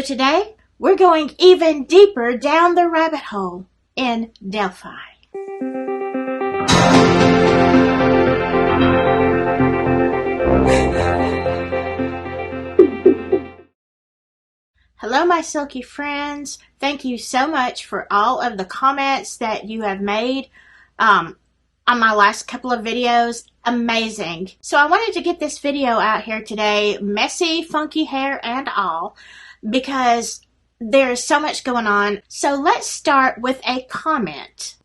So today, we're going even deeper down the rabbit hole in Delphi. Hello, my Silky friends. Thank you so much for all of the comments that you have made on my last couple of videos. Amazing. So I wanted to get this video out here today, messy, funky hair and all, because there's so much going on. So let's start with a comment.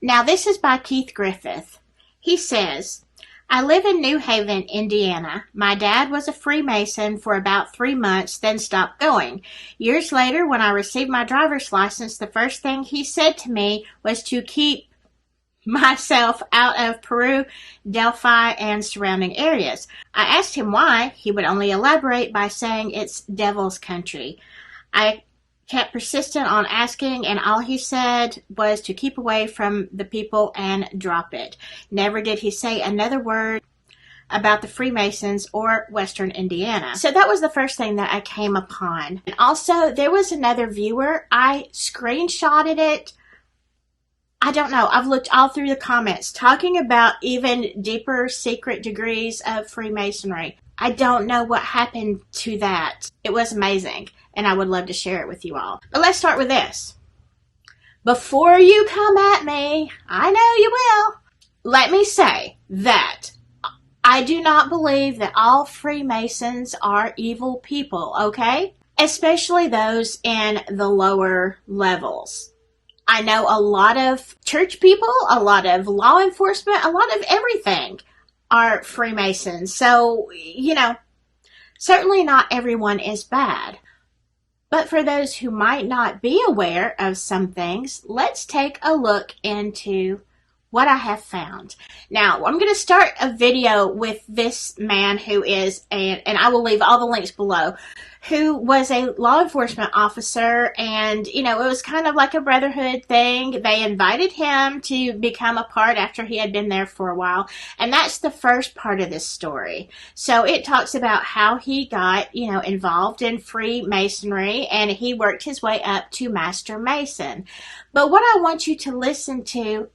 Now this is by Keith Griffith. He says, I live in New Haven, Indiana. My dad was a Freemason for about 3 months, then stopped going. Years later, when I received my driver's license, the first thing he said to me was to keep myself out of Peru, Delphi, and surrounding areas. I asked him why. He would only elaborate by saying it's devil's country. I kept persistent on asking, and all he said was to keep away from the people and drop it. Never did he say another word about the Freemasons or Western Indiana. So that was the first thing that I came upon. And also, there was another viewer. I screenshotted it. I don't know. I've looked all through the comments talking about even deeper secret degrees of Freemasonry. I don't know what happened to that. It was amazing, and I would love to share it with you all. But let's start with this. Before you come at me, I know you will, let me say that I do not believe that all Freemasons are evil people, okay? Especially those in the lower levels. I know a lot of church people, a lot of law enforcement, a lot of everything are Freemasons. So, you know, certainly not everyone is bad. But for those who might not be aware of some things, let's take a look into what I have found. Now, I'm going to start a video with this man who is, and I will leave all the links below, who was a law enforcement officer, and, you know, it was kind of like a brotherhood thing. They invited him to become a part after he had been there for a while, and that's the first part of this story. So it talks about how he got, you know, involved in Freemasonry, and he worked his way up to Master Mason. But what I want you to listen to,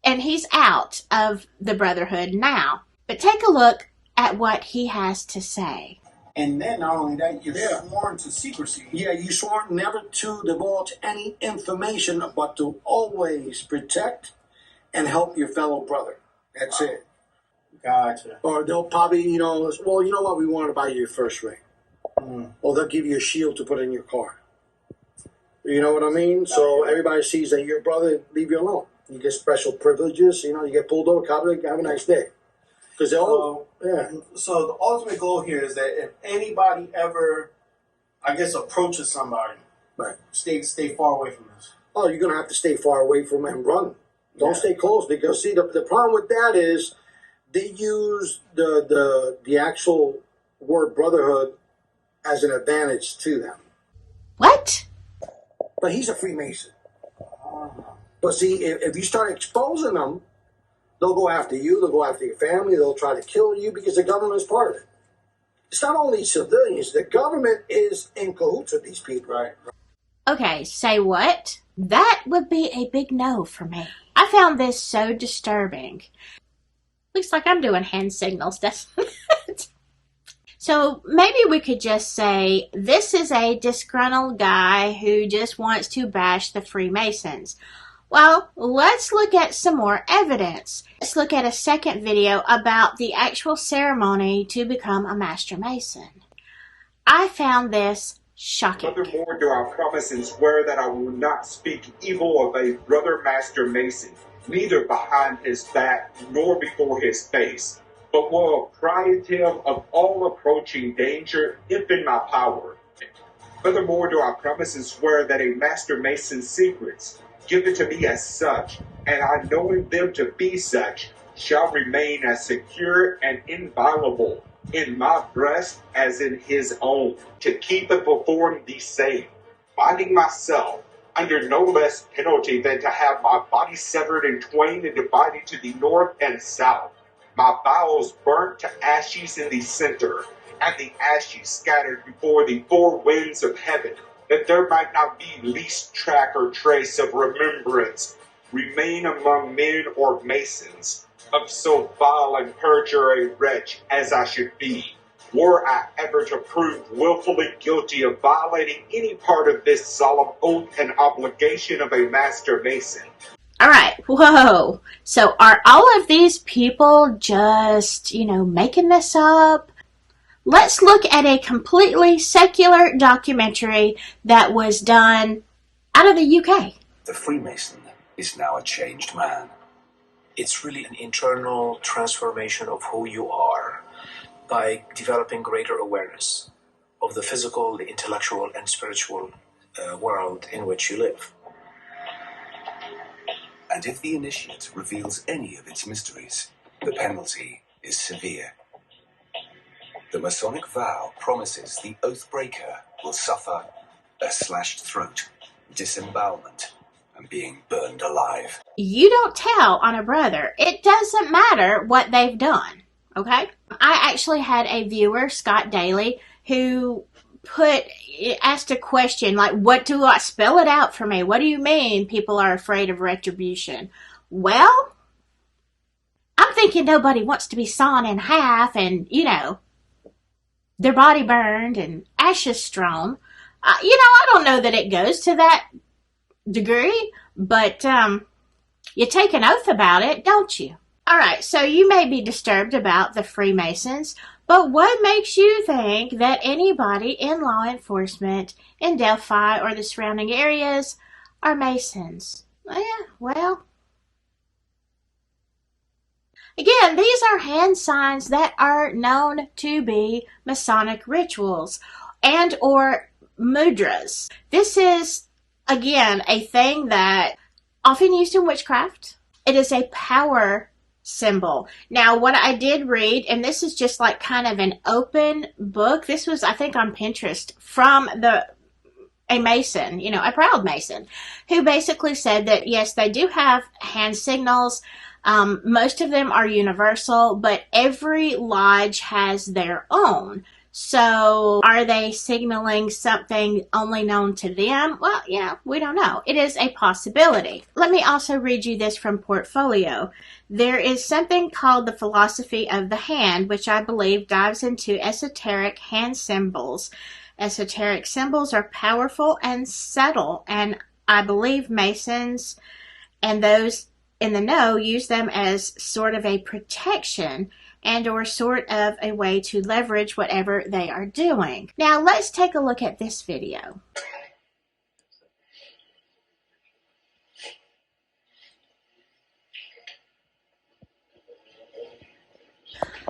and he's out of the brotherhood now, but take a look at what he has to say. And then not only that, you're sworn to secrecy. Yeah, you sworn never to divulge any information, but to always protect and help your fellow brother. That's it. Gotcha. Or they'll probably, you know, well, you know what, we want to buy you your first ring. Or they'll give you a shield to put in your car. You know what I mean? So everybody sees that your brother, leave you alone. You get special privileges, you know, you get pulled over, cop, have a nice day. Because they're all, So the ultimate goal here is that if anybody ever, I guess, approaches somebody, right, stay far away from this. Oh, you're going to have to stay far away from them and run. Don't stay close, because, see, the problem with that is they use the actual word brotherhood as an advantage to them. What? But he's a Freemason. But see, if you start exposing them, they'll go after you, they'll go after your family, they'll try to kill you, because the government is part of it. It's not only civilians, the government is in cahoots with these people. Right. Okay, say what? That would be a big no for me. I found this so disturbing. Looks like I'm doing hand signals, doesn't it? So maybe we could just say this is a disgruntled guy who just wants to bash the Freemasons. Well, let's look at some more evidence. Let's look at a second video about the actual ceremony to become a Master Mason. I found this shocking. Furthermore, do I promise and swear that I will not speak evil of a brother Master Mason, neither behind his back nor before his face, but will apprise him of all approaching danger if in my power. Furthermore, do I promise and swear that a Master Mason's secrets, given to me as such, and I knowing them to be such, shall remain as secure and inviolable in my breast as in his own, to keep and perform the same, binding myself under no less penalty than to have my body severed in twain and divided to the north and south, my bowels burnt to ashes in the center, and the ashes scattered before the four winds of heaven, that there might not be least track or trace of remembrance remain among men or masons of so vile and perjure a wretch as I should be, were I ever to prove willfully guilty of violating any part of this solemn oath and obligation of a master mason. All right, whoa. So are all of these people just, making this up? Let's look at a completely secular documentary that was done out of the UK. The Freemason is now a changed man. It's really an internal transformation of who you are by developing greater awareness of the physical, the intellectual, and spiritual world in which you live. And if the initiate reveals any of its mysteries, the penalty is severe. The Masonic vow promises the oath breaker will suffer a slashed throat, disembowelment, and being burned alive. You don't tell on a brother. It doesn't matter what they've done, okay? I actually had a viewer, Scott Daly, who asked a question like, what do I spell it out for me? What do you mean people are afraid of retribution? Well, I'm thinking nobody wants to be sawn in half and, their body burned and ashes strewn. I don't know that it goes to that degree, but you take an oath about it, don't you? All right, so you may be disturbed about the Freemasons, but what makes you think that anybody in law enforcement in Delphi or the surrounding areas are Masons? Well, again, these are hand signs that are known to be Masonic rituals and or mudras. This is, again, a thing that often used in witchcraft. It is a power symbol. Now, what I did read, and this is just like kind of an open book. This was, I think, on Pinterest from a Mason, a proud Mason, who basically said that, yes, they do have hand signals. Most of them are universal, but every lodge has their own. So are they signaling something only known to them? Well, we don't know. It is a possibility. Let me also read you this from Portfolio. There is something called the philosophy of the hand, which I believe dives into esoteric hand symbols. Esoteric symbols are powerful and subtle, and I believe Masons and those in the know use them as sort of a protection and or sort of a way to leverage whatever they are doing. Now let's take a look at this video.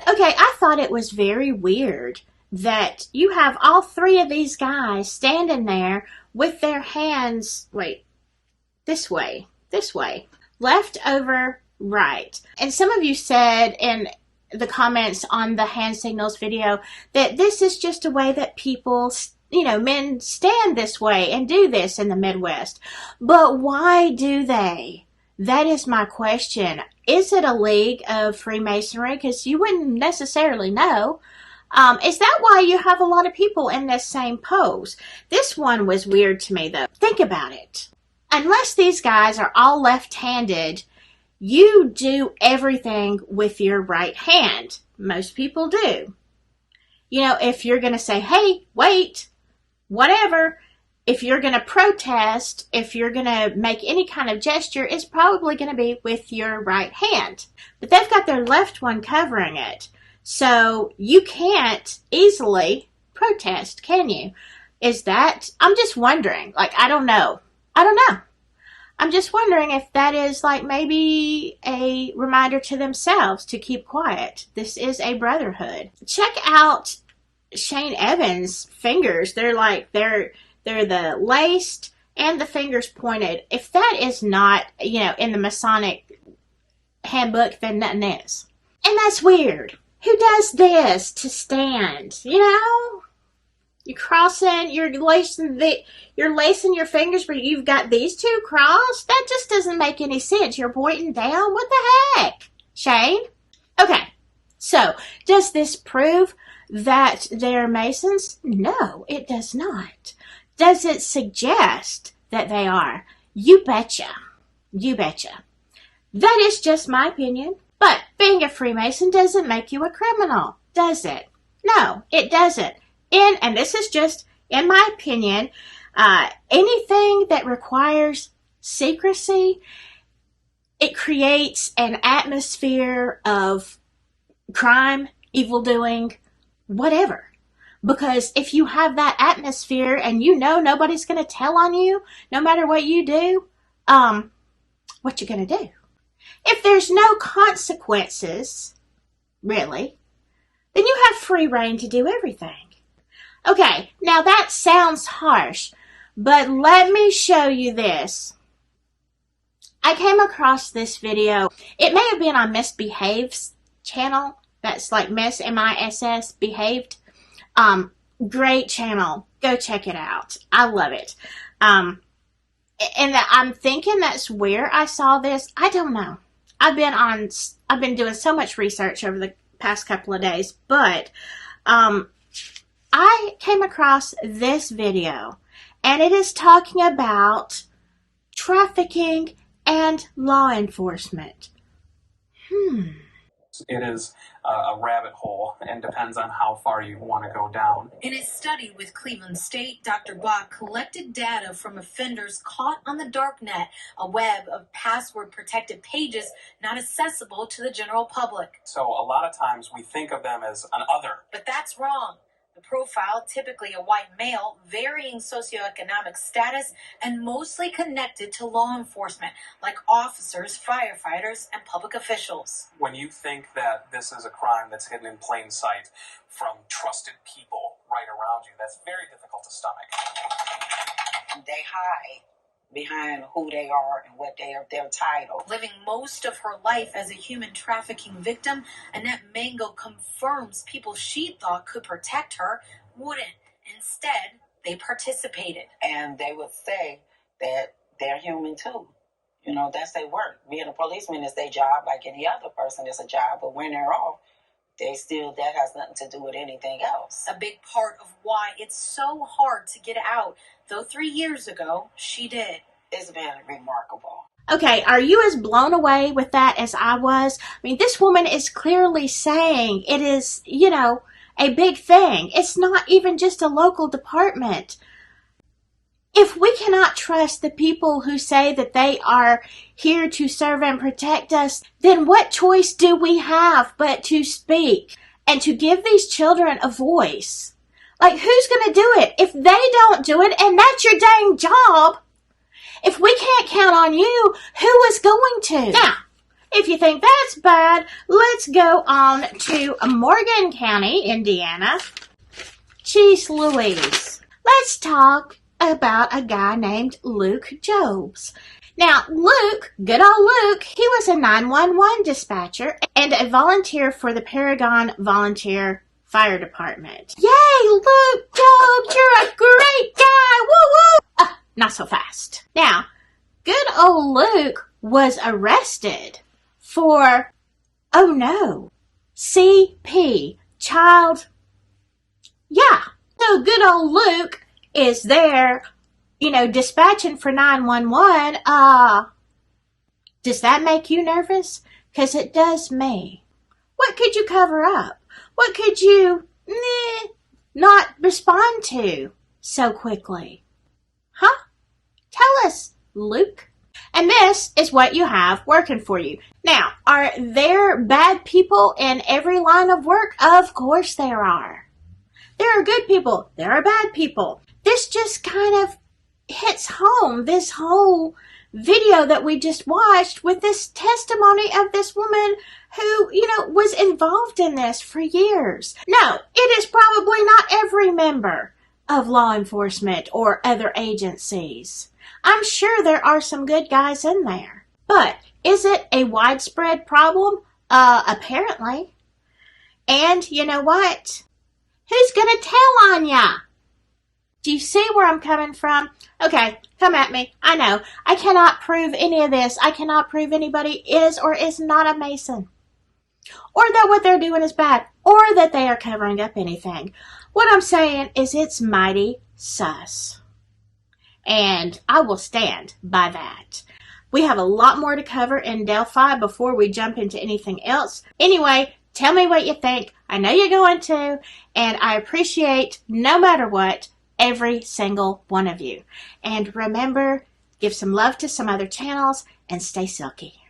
Okay, I thought it was very weird that you have all three of these guys standing there with their hands, this way, left over right. And some of you said in the comments on the hand signals video that this is just a way that people, men stand this way and do this in the Midwest. But why do they? That is my question. Is it a league of Freemasonry? Because you wouldn't necessarily know. Is that why you have a lot of people in this same pose? This one was weird to me, though. Think about it. Unless these guys are all left-handed, you do everything with your right hand. Most people do. If you're going to say, hey, wait, whatever, if you're going to protest, if you're going to make any kind of gesture, it's probably going to be with your right hand. But they've got their left one covering it. So you can't easily protest, can you? I'm just wondering. I don't know. I'm just wondering if that is maybe a reminder to themselves to keep quiet. This is a brotherhood. Check out Shane Evans' fingers. They're the laced and the fingers pointed. If that is not, in the Masonic handbook, then nothing is. And that's weird. Who does this to stand? You're crossing, you're lacing your fingers, but you've got these two crossed? That just doesn't make any sense. You're pointing down? What the heck, Shane? Okay, So, does this prove that they're Masons? No, it does not. Does it suggest that they are? You betcha. You betcha. That is just my opinion. But being a Freemason doesn't make you a criminal, does it? No, it doesn't. And this is just, in my opinion, anything that requires secrecy, it creates an atmosphere of crime, evildoing, whatever. Because if you have that atmosphere and you know nobody's going to tell on you, no matter what you do, what you going to do? If there's no consequences, really, then you have free reign to do everything. Okay, now that sounds harsh, but let me show you this. I came across this video. It may have been on Miss Behave's channel. That's like Miss M-I-S-S, Behaved. Great channel. Go check it out. I love it. And I'm thinking that's where I saw this. I don't know. I've been doing so much research over the past couple of days, but I came across this video, and it is talking about trafficking and law enforcement. It is a rabbit hole and depends on how far you want to go down. In his study with Cleveland State, Dr. Bach collected data from offenders caught on the darknet, a web of password-protected pages not accessible to the general public. So a lot of times we think of them as an other. But that's wrong. The profile, typically a white male, varying socioeconomic status, and mostly connected to law enforcement, like officers, firefighters, and public officials. When you think that this is a crime that's hidden in plain sight from trusted people right around you, that's very difficult to stomach. They hide behind who they are and what they are, their title. Living most of her life as a human trafficking victim, Annette Mango confirms people she thought could protect her wouldn't. Instead, they participated. And they would say that they're human too. You know, that's their work. Being a policeman is their job like any other person is a job, but when they're off, that has nothing to do with anything else. A big part of why it's so hard to get out, though 3 years ago, she did. It's been remarkable. Okay, are you as blown away with that as I was? I mean, this woman is clearly saying it is, you know, a big thing. It's not even just a local department. If we cannot trust the people who say that they are here to serve and protect us, then what choice do we have but to speak and to give these children a voice? Like, who's going to do it? If they don't do it, and that's your dang job, if we can't count on you, who is going to? Now, if you think that's bad, let's go on to Morgan County, Indiana. Jeez Louise. Let's talk about a guy named Luke Jobs. Now, Luke, good old Luke, he was a 911 dispatcher and a volunteer for the Paragon Volunteer Fire Department. Yay, Luke Jobs, you're a great guy! Woo woo! Not so fast. Now, good old Luke was arrested for, oh no, CP, child. Yeah, so good old Luke is there, you know, dispatching for 911. Does that make you nervous? Because it does me. What could you cover up? What could you not respond to so quickly? Huh? Tell us, Luke. And this is what you have working for you. Now, are there bad people in every line of work? Of course there are. There are good people. There are bad people. This just kind of hits home, this whole video that we just watched with this testimony of this woman who, you know, was involved in this for years. No, it is probably not every member of law enforcement or other agencies. I'm sure there are some good guys in there. But is it a widespread problem? Apparently. And you know what? Who's gonna tell on ya? Do you see where I'm coming from? Okay, come at me. I know. I cannot prove any of this. I cannot prove anybody is or is not a Mason. or that what they're doing is bad, or that they are covering up anything. What I'm saying is it's mighty sus. And I will stand by that. We have a lot more to cover in Delphi before we jump into anything else. Anyway, tell me what you think. I know you're going to, and I appreciate, no matter what, every single one of you. And remember, give some love to some other channels and stay silky.